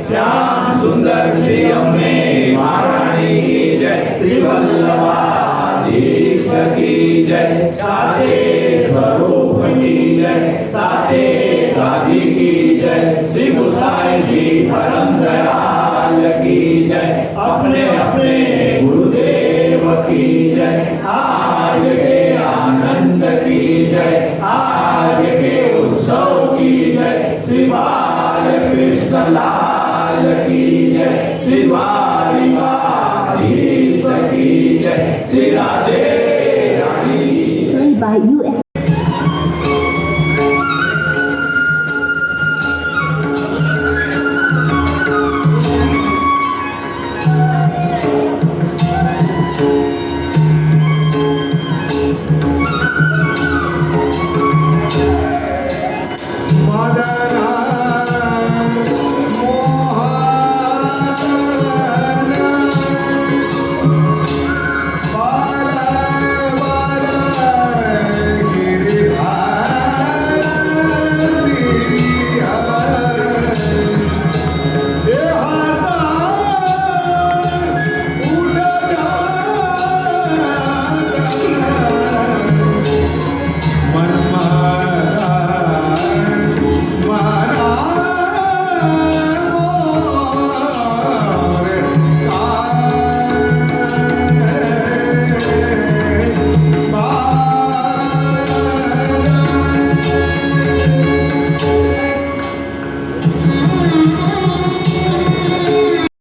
श्याम सुंदर श्री अम्बे महारानी की जय, श्री वल्लभाधीश की जय, साते स्वरूप की जय, साते गादी की जय, श्री गुसाई जी परम दयाल की जय, अपने अपने गुरुदेव की जय, आज के आनंद की जय, आज के उत्सव की जय, श्री बाल कृष्ण लाल की जय, श्री द्वारिकाधीश की जय, श्री राधे रानी। by US